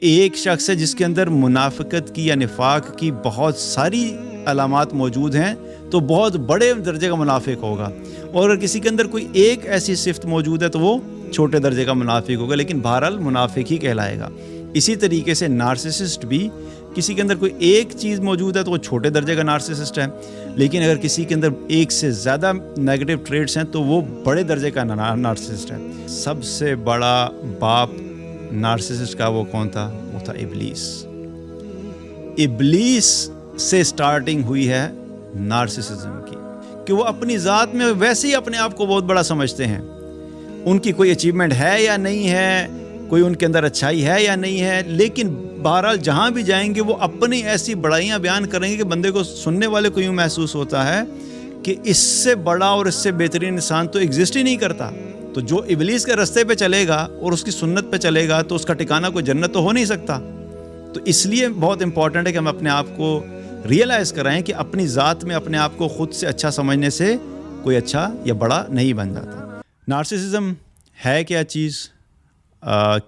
ایک شخص ہے جس کے اندر منافقت کی یا نفاق کی بہت ساری علامات موجود ہیں تو بہت بڑے درجے کا منافق ہوگا، اور اگر کسی کے اندر کوئی ایک ایسی صفت موجود ہے تو وہ چھوٹے درجے کا منافق ہوگا، لیکن بہرحال منافق ہی کہلائے گا۔ اسی طریقے سے نارسسسٹ بھی، کسی کے اندر کوئی ایک چیز موجود ہے تو وہ چھوٹے درجے کا نارسسسٹ ہے، لیکن اگر کسی کے اندر ایک سے زیادہ نیگیٹو ٹریٹس ہیں تو وہ بڑے درجے کا نارسسسٹ ہے۔ سب سے بڑا باپ نارسسسٹ کا وہ کون تھا؟ وہ تھا ابلیس۔ ابلیس سے سٹارٹنگ ہوئی ہے نارسسزم کی، کہ وہ اپنی ذات میں ویسے ہی اپنے آپ کو بہت بڑا سمجھتے ہیں، ان کی کوئی اچیومنٹ ہے یا نہیں ہے، کوئی ان کے اندر اچھائی ہے یا نہیں ہے، لیکن بہرحال جہاں بھی جائیں گے وہ اپنی ایسی بڑائیاں بیان کریں گے کہ بندے کو، سننے والے کو یوں محسوس ہوتا ہے کہ اس سے بڑا اور اس سے بہترین انسان تو ایگزسٹ ہی نہیں کرتا۔ تو جو ابلیس کے رستے پہ چلے گا اور اس کی سنت پہ چلے گا تو اس کا ٹھکانہ کوئی جنت تو ہو نہیں سکتا۔ تو اس لیے بہت امپورٹنٹ ہے کہ ہم اپنے آپ کو ریئلائز کرائیں کہ اپنی ذات میں اپنے آپ کو خود سے اچھا سمجھنے سے کوئی اچھا یا بڑا نہیں بن جاتا۔ نارسسزم ہے کیا چیز؟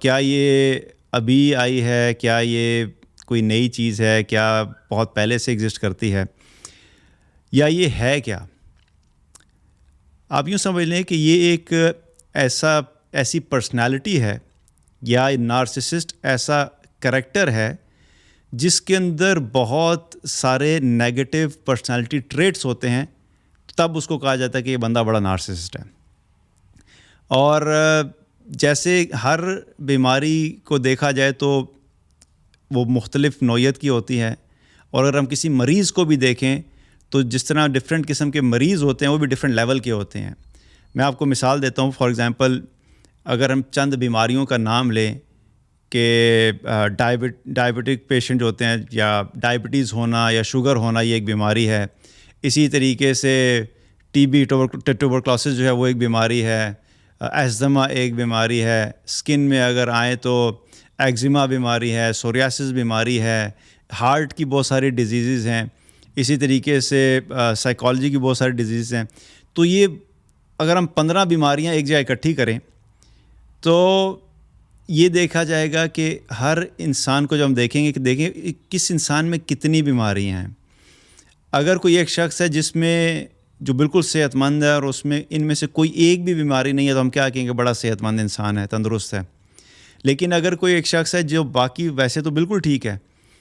کیا یہ ابھی آئی ہے؟ کیا یہ کوئی نئی چیز ہے؟ کیا بہت پہلے سے ایگزسٹ کرتی ہے؟ یا یہ ہے کیا؟ آپ یوں سمجھ لیں کہ یہ ایک ایسی پرسنالٹی ہے یا نارسسسٹ ایسا کریکٹر ہے جس کے اندر بہت سارے نیگیٹو پرسنالٹی ٹریٹس ہوتے ہیں، تب اس کو کہا جاتا ہے کہ یہ بندہ بڑا نارسسسٹ ہے۔ اور جیسے ہر بیماری کو دیکھا جائے تو وہ مختلف نوعیت کی ہوتی ہے، اور اگر ہم کسی مریض کو بھی دیکھیں تو جس طرح ڈفرینٹ قسم کے مریض ہوتے ہیں وہ بھی ڈفرینٹ لیول کے ہوتے ہیں۔ میں آپ کو مثال دیتا ہوں، فار ایگزامپل اگر ہم چند بیماریوں کا نام لیں کہ ڈائبٹک پیشنٹ ہوتے ہیں، یا ڈائبٹیز ہونا یا شوگر ہونا یہ ایک بیماری ہے۔ اسی طریقے سے ٹی بی ٹیوبرکلوسس جو ہے وہ ایک بیماری ہے، ایزما ایک بیماری ہے، اسکن میں اگر آئیں تو ایگزیما بیماری ہے، سوریاسس بیماری ہے، ہارٹ کی بہت ساری ڈیزیزز ہیں، اسی طریقے سے سائیکالوجی کی بہت ساری ڈیزیز ہیں۔ تو یہ اگر ہم 15 بیماریاں ایک جگہ اکٹھی کریں تو یہ دیکھا جائے گا کہ ہر انسان کو جب ہم دیکھیں گے کہ دیکھیں کس انسان میں کتنی بیماریاں ہیں۔ اگر کوئی ایک شخص ہے جس میں جو بالکل صحت مند ہے اور اس میں ان میں سے کوئی ایک بھی بیماری نہیں ہے تو ہم کیا کہیں گے؟ بڑا صحت مند انسان ہے، تندرست ہے۔ لیکن اگر کوئی ایک شخص ہے جو باقی ویسے تو بالکل ٹھیک ہے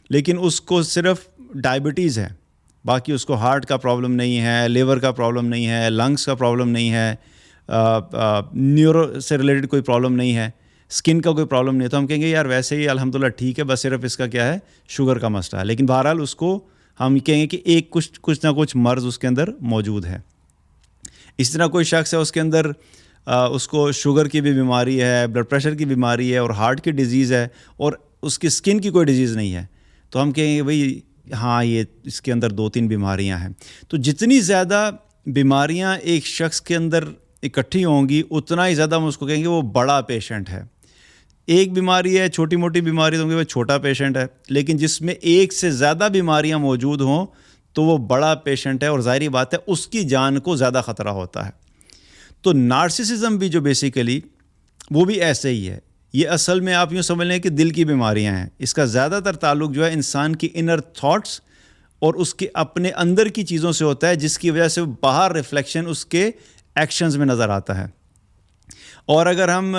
لیکن اس کو صرف ڈائبٹیز ہے، باقی اس کو ہارٹ کا پرابلم نہیں ہے، لیور کا پرابلم نہیں ہے، لنگس کا پرابلم نہیں ہے، نیورو سے ریلیٹڈ کوئی پرابلم نہیں ہے، اسکن کا کوئی پرابلم نہیں ہے، تو ہم کہیں گے یار ویسے ہی الحمدللہ ٹھیک ہے، بس صرف اس کا کیا ہے؟ شوگر کا مسئلہ ہے۔ لیکن بہرحال اس کو ہم کہیں گے کہ ایک کچھ نہ کچھ مرض اس کے اندر موجود ہے۔ اس طرح کوئی شخص ہے اس کے اندر اس کو شوگر کی بھی بیماری ہے، بلڈ پریشر کی بیماری ہے اور ہارٹ کی ڈیزیز ہے، اور اس کی اسکن کی کوئی ڈیزیز نہیں ہے، تو ہم کہیں گے بھئی ہاں یہ اس کے اندر 2-3 بیماریاں ہیں۔ تو جتنی زیادہ بیماریاں ایک شخص کے اندر اکٹھی ہوں گی اتنا ہی زیادہ ہم اس کو کہیں گے وہ بڑا پیشنٹ ہے۔ ایک بیماری ہے، چھوٹی موٹی بیماری تو وہ چھوٹا پیشنٹ ہے، لیکن جس میں ایک سے زیادہ بیماریاں موجود ہوں تو وہ بڑا پیشنٹ ہے، اور ظاہری بات ہے اس کی جان کو زیادہ خطرہ ہوتا ہے۔ تو نارسسزم بھی جو بیسیکلی وہ بھی ایسے ہی ہے۔ یہ اصل میں آپ یوں سمجھ لیں کہ دل کی بیماریاں ہیں۔ اس کا زیادہ تر تعلق جو ہے انسان کی انر تھاٹس اور اس کے اپنے اندر کی چیزوں سے ہوتا ہے، جس کی وجہ سے باہر ریفلیکشن اس کے ایکشنز میں نظر آتا ہے۔ اور اگر ہم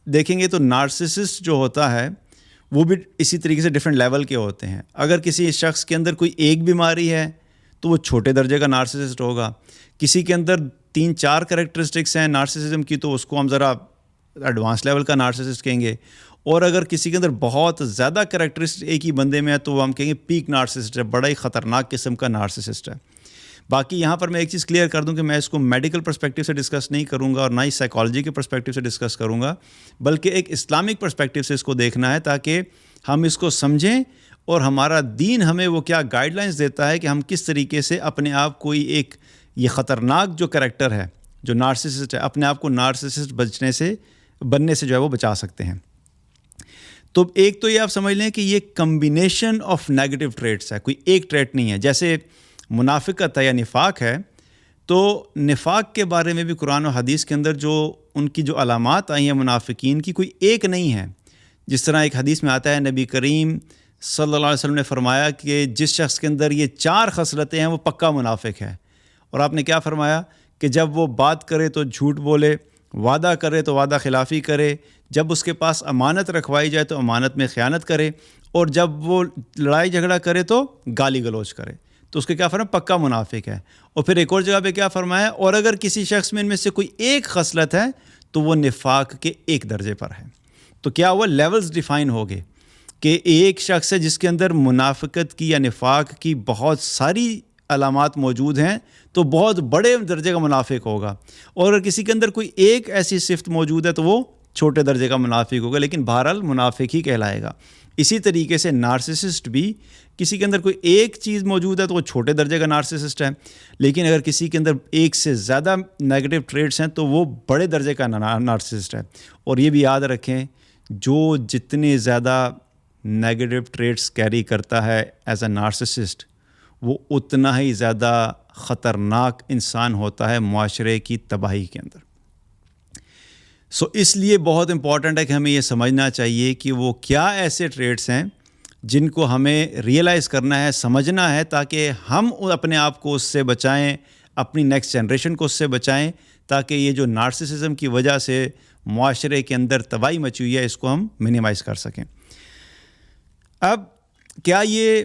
دیکھیں گے تو نارسسسٹ جو ہوتا ہے وہ بھی اسی طریقے سے ڈفرینٹ لیول کے ہوتے ہیں۔ اگر کسی شخص کے اندر کوئی ایک بیماری ہے تو وہ چھوٹے درجے کا نارسسسٹ ہوگا، کسی کے اندر 3-4 کریکٹرسٹکس ہیں نارسسزم کی تو اس کو ہم ذرا ایڈوانس لیول کا نارسسسٹ کہیں گے، اور اگر کسی کے اندر بہت زیادہ کریکٹرسٹک ایک ہی بندے میں ہے تو وہ ہم کہیں گے پیک نارسسسٹ ہے، بڑا ہی خطرناک قسم کا نارسسسٹ ہے۔ باقی یہاں پر میں ایک چیز کلیئر کر دوں کہ میں اس کو میڈیکل پرسپیکٹیو سے ڈسکس نہیں کروں گا اور نہ ہی سائیکالوجی کے پرسپیکٹیو سے ڈسکس کروں گا، بلکہ ایک اسلامک پرسپیکٹیو سے اس کو دیکھنا ہے تاکہ ہم اس کو سمجھیں اور ہمارا دین ہمیں وہ کیا گائیڈ لائنز دیتا ہے کہ ہم کس طریقے سے اپنے آپ کو ایک یہ خطرناک جو کریکٹر ہے جو نارسسسٹ ہے اپنے آپ کو نارسسسٹ بننے سے جو ہے وہ بچا سکتے ہیں۔ تو ایک تو یہ آپ سمجھ لیں کہ یہ کمبینیشن آف نیگیٹو ٹریٹس ہے، کوئی ایک ٹریٹ نہیں ہے۔ جیسے منافقت ہے یا نفاق ہے، تو نفاق کے بارے میں بھی قرآن و حدیث کے اندر جو ان کی جو علامات آئی ہیں منافقین کی، کوئی ایک نہیں ہے۔ جس طرح ایک حدیث میں آتا ہے نبی کریم صلی اللہ علیہ وسلم نے فرمایا کہ جس شخص کے اندر یہ 4 خصلتیں ہیں وہ پکا منافق ہے. اور آپ نے کیا فرمایا کہ جب وہ بات کرے تو جھوٹ بولے، وعدہ کرے تو وعدہ خلافی کرے، جب اس کے پاس امانت رکھوائی جائے تو امانت میں خیانت کرے، اور جب وہ لڑائی جھگڑا کرے تو گالی گلوچ کرے. تو اس کے کیا فرمایا؟ پکا منافق ہے. اور پھر ایک اور جگہ پہ کیا فرمایا؟ اور اگر کسی شخص میں ان میں سے کوئی ایک خصلت ہے تو وہ نفاق کے 1 درجے پر ہے. تو کیا وہ لیولز ڈیفائن ہو گئے کہ ایک شخص ہے جس کے اندر منافقت کی یا نفاق کی بہت ساری علامات موجود ہیں تو بہت بڑے درجے کا منافق ہوگا، اور اگر کسی کے اندر کوئی ایک ایسی صفت موجود ہے تو وہ چھوٹے درجے کا منافق ہوگا، لیکن بہرحال منافق ہی کہلائے گا. اسی طریقے سے نارسسسٹ بھی، کسی کے اندر کوئی ایک چیز موجود ہے تو وہ چھوٹے درجے کا نارسسسٹ ہے، لیکن اگر کسی کے اندر ایک سے زیادہ نیگیٹو ٹریٹس ہیں تو وہ بڑے درجے کا نارسسسٹ ہے. اور یہ بھی یاد رکھیں، جو جتنے زیادہ نیگیٹو ٹریٹس کیری کرتا ہے ایز اے نارسسسٹ، وہ اتنا ہی زیادہ خطرناک انسان ہوتا ہے معاشرے کی تباہی کے اندر. اس لیے بہت امپورٹنٹ ہے کہ ہمیں یہ سمجھنا چاہیے کہ وہ کیا ایسے ٹریٹس ہیں جن کو ہمیں ریئلائز کرنا ہے، سمجھنا ہے، تاکہ ہم اپنے آپ کو اس سے بچائیں، اپنی نیکسٹ جنریشن کو اس سے بچائیں، تاکہ یہ جو نارسسزم کی وجہ سے معاشرے کے اندر تباہی مچی ہوئی ہے اس کو ہم منیمائز کر سکیں. اب کیا یہ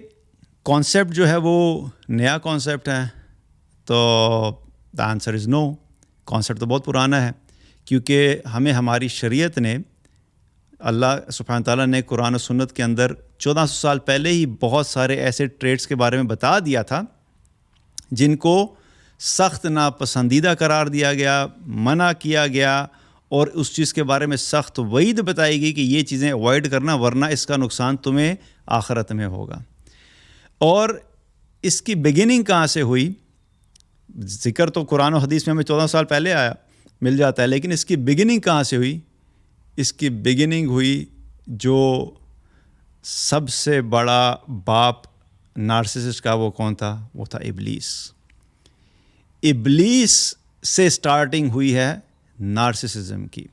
کانسیپٹ جو ہے وہ نیا کانسیپٹ ہے؟ تو the answer is know. Concept تو بہت پرانا ہے، کیونکہ ہمیں ہماری شریعت نے، اللہ سبحانہ تعالیٰ نے قرآن و سنت کے اندر 1400 سال پہلے ہی بہت سارے ایسے ٹریٹس کے بارے میں بتا دیا تھا جن کو سخت ناپسندیدہ قرار دیا گیا، منع کیا گیا، اور اس چیز کے بارے میں سخت وعید بتائی گئی کہ یہ چیزیں اوائڈ کرنا ورنہ اس کا نقصان تمہیں آخرت میں ہوگا. اور اس کی بگننگ کہاں سے ہوئی؟ ذکر تو قرآن و حدیث میں ہمیں 14 سال پہلے مل جاتا ہے، لیکن اس کی بگننگ کہاں سے ہوئی؟ اس کی بگننگ ہوئی جو سب سے بڑا باپ نارسسسٹ کا وہ کون تھا؟ وہ تھا ابلیس. ابلیس سے سٹارٹنگ ہوئی ہے نارسسزم کی.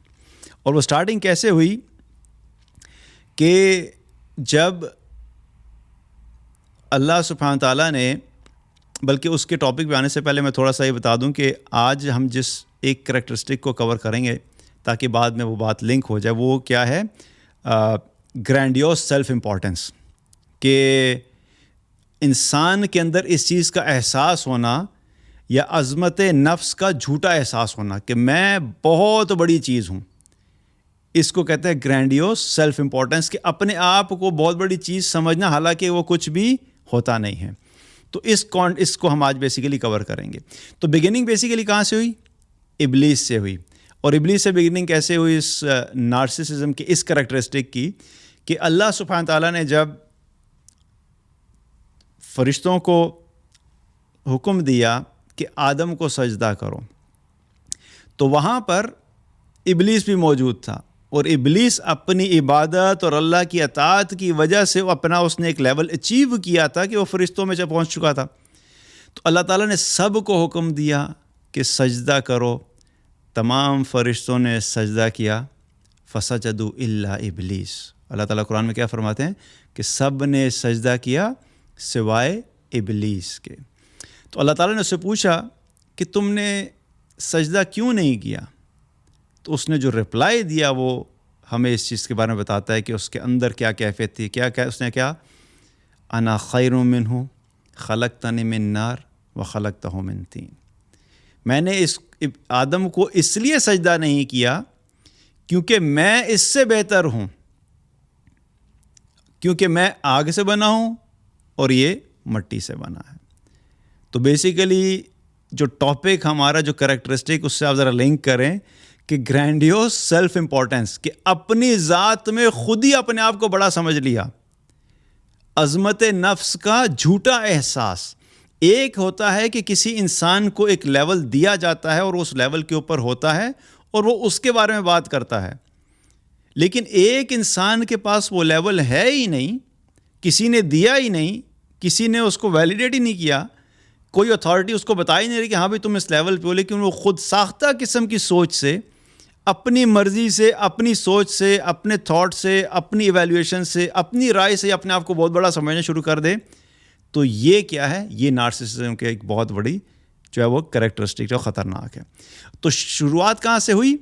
اور وہ سٹارٹنگ کیسے ہوئی کہ جب اللہ سبحانہ تعالیٰ نے، بلکہ اس کے ٹاپک پہ آنے سے پہلے میں تھوڑا سا یہ بتا دوں کہ آج ہم جس ایک کریکٹرسٹک کو کور کریں گے تاکہ بعد میں وہ بات لنک ہو جائے، وہ کیا ہے؟ گرینڈیوس سیلف امپورٹنس. کہ انسان کے اندر اس چیز کا احساس ہونا یا عظمت نفس کا جھوٹا احساس ہونا کہ میں بہت بڑی چیز ہوں، اس کو کہتے ہیں گرینڈیوس سیلف امپورٹنس، کہ اپنے آپ کو بہت بڑی چیز سمجھنا حالانکہ وہ کچھ بھی ہوتا نہیں ہے. تو اس کو ہم آج بیسیکلی کور کریں گے. تو بگننگ بیسیکلی کہاں سے ہوئی؟ ابلیس سے ہوئی. اور ابلیس سے بگننگ کیسے ہوئی اس نارسسزم کی، اس کریکٹرسٹک کی؟ کہ اللہ سبحانہ تعالیٰ نے جب فرشتوں کو حکم دیا کہ آدم کو سجدہ کرو، تو وہاں پر ابلیس بھی موجود تھا، اور ابلیس اپنی عبادت اور اللہ کی اطاعت کی وجہ سے اس نے ایک لیول اچیو کیا تھا کہ وہ فرشتوں میں جب پہنچ چکا تھا. تو اللہ تعالیٰ نے سب کو حکم دیا کہ سجدہ کرو. تمام فرشتوں نے سجدہ کیا، فسجدوا الا ابلیس. اللہ تعالیٰ قرآن میں کیا فرماتے ہیں کہ سب نے سجدہ کیا سوائے ابلیس کے. تو اللہ تعالیٰ نے اس سے پوچھا کہ تم نے سجدہ کیوں نہیں کیا؟ تو اس نے جو رپلائی دیا وہ ہمیں اس چیز کے بارے میں بتاتا ہے کہ اس کے اندر کیا کیفیت تھی. کیا اس نے کیا؟ انا خیر منہ خلقتنی من نار وخلقتہ من طین. میں نے اس آدم کو اس لیے سجدہ نہیں کیا کیونکہ میں اس سے بہتر ہوں، کیونکہ میں آگ سے بنا ہوں اور یہ مٹی سے بنا ہے. تو بیسیکلی جو ٹاپک ہمارا، جو کریکٹرسٹک، اس سے آپ ذرا لنک کریں کہ گرینڈیوس سیلف امپورٹنس، کہ اپنی ذات میں خود ہی اپنے آپ کو بڑا سمجھ لیا. عظمت نفس کا جھوٹا احساس. ایک ہوتا ہے کہ کسی انسان کو ایک لیول دیا جاتا ہے اور اس لیول کے اوپر ہوتا ہے اور وہ اس کے بارے میں بات کرتا ہے، لیکن ایک انسان کے پاس وہ لیول ہے ہی نہیں، کسی نے دیا ہی نہیں، کسی نے اس کو ویلیڈیٹ ہی نہیں کیا، کوئی اتھارٹی اس کو بتا ہی نہیں رہی کہ ہاں بھائی تم اس لیول پہ ہو، لیکن وہ خود ساختہ قسم کی سوچ سے اپنی مرضی سے، اپنی سوچ سے، اپنے تھاٹ سے، اپنی ایویلیویشن سے، اپنی رائے سے اپنے آپ کو بہت بڑا سمجھنا شروع کر دے، تو یہ کیا ہے؟ یہ نارسسزم کی ایک بہت بڑی جو ہے وہ کریکٹرسٹک جو خطرناک ہے. تو شروعات کہاں سے ہوئی؟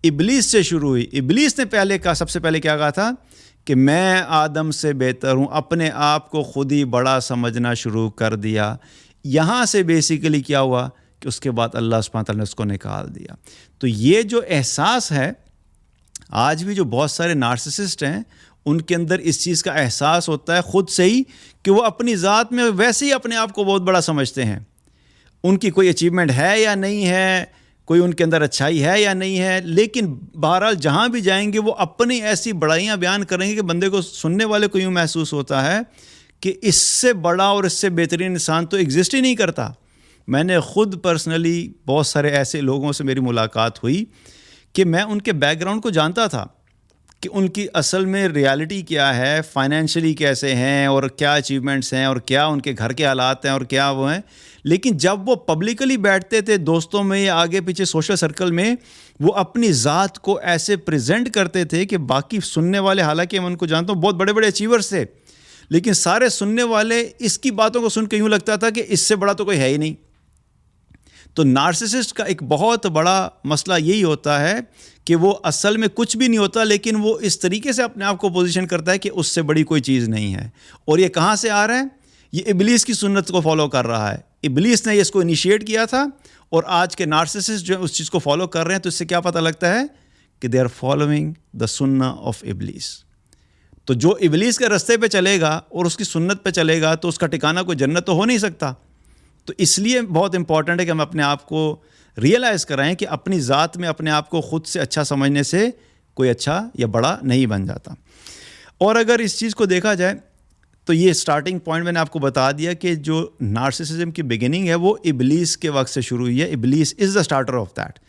ابلیس سے شروع ہوئی. ابلیس نے سب سے پہلے کیا کہا تھا کہ میں آدم سے بہتر ہوں، اپنے آپ کو خود ہی بڑا سمجھنا شروع کر دیا. یہاں سے بیسیکلی کیا ہوا کہ اس کے بعد اللہ سبحانہ تعالیٰ نے اس کو نکال دیا. تو یہ جو احساس ہے، آج بھی جو بہت سارے نارسسسٹ ہیں ان کے اندر اس چیز کا احساس ہوتا ہے خود سے ہی کہ وہ اپنی ذات میں ویسے ہی اپنے آپ کو بہت بڑا سمجھتے ہیں. ان کی کوئی اچیومنٹ ہے یا نہیں ہے، کوئی ان کے اندر اچھائی ہے یا نہیں ہے، لیکن بہرحال جہاں بھی جائیں گے وہ اپنی ایسی بڑائیاں بیان کریں گے کہ بندے کو، سننے والے کو یوں محسوس ہوتا ہے کہ اس سے بڑا اور اس سے بہترین انسان تو ایگزسٹ ہی نہیں کرتا. میں نے خود پرسنلی بہت سارے ایسے لوگوں سے میری ملاقات ہوئی کہ میں ان کے بیک گراؤنڈ کو جانتا تھا کہ ان کی اصل میں ریالٹی کیا ہے، فائنینشلی کیسے ہیں اور کیا اچیومنٹس ہیں اور کیا ان کے گھر کے حالات ہیں اور کیا وہ ہیں. لیکن جب وہ پبلکلی بیٹھتے تھے دوستوں میں یا آگے پیچھے سوشل سرکل میں، وہ اپنی ذات کو ایسے پریزنٹ کرتے تھے کہ باقی سننے والے، حالانکہ میں ان کو جانتا ہوں بہت بڑے بڑے اچیورس تھے، لیکن سارے سننے والے اس کی باتوں کو سن کے یوں لگتا تھا کہ اس سے بڑا تو کوئی ہے ہی نہیں. تو نارسسسٹ کا ایک بہت بڑا مسئلہ یہی ہوتا ہے کہ وہ اصل میں کچھ بھی نہیں ہوتا، لیکن وہ اس طریقے سے اپنے آپ کو پوزیشن کرتا ہے کہ اس سے بڑی کوئی چیز نہیں ہے. اور یہ کہاں سے آ رہا ہے؟ یہ ابلیس کی سنت کو فالو کر رہا ہے. ابلیس نے اس کو انیشیٹ کیا تھا، اور آج کے نارسسسٹ جو اس چیز کو فالو کر رہے ہیں، تو اس سے کیا پتہ لگتا ہے کہ دے آر فالوئنگ دا سنہ آف ابلیس. تو جو ابلیس کے رستے پہ چلے گا اور اس کی سنت پہ چلے گا تو اس کا ٹھکانہ کوئی جنت تو ہو نہیں سکتا. تو اس لیے بہت امپورٹنٹ ہے کہ ہم اپنے آپ کو ریئلائز کرائیں کہ اپنی ذات میں اپنے آپ کو خود سے اچھا سمجھنے سے کوئی اچھا یا بڑا نہیں بن جاتا. اور اگر اس چیز کو دیکھا جائے تو یہ سٹارٹنگ پوائنٹ میں نے آپ کو بتا دیا کہ جو نارسسزم کی بگننگ ہے وہ ابلیس کے وقت سے شروع ہوئی ہے. ابلیس از دا سٹارٹر آف دیٹ.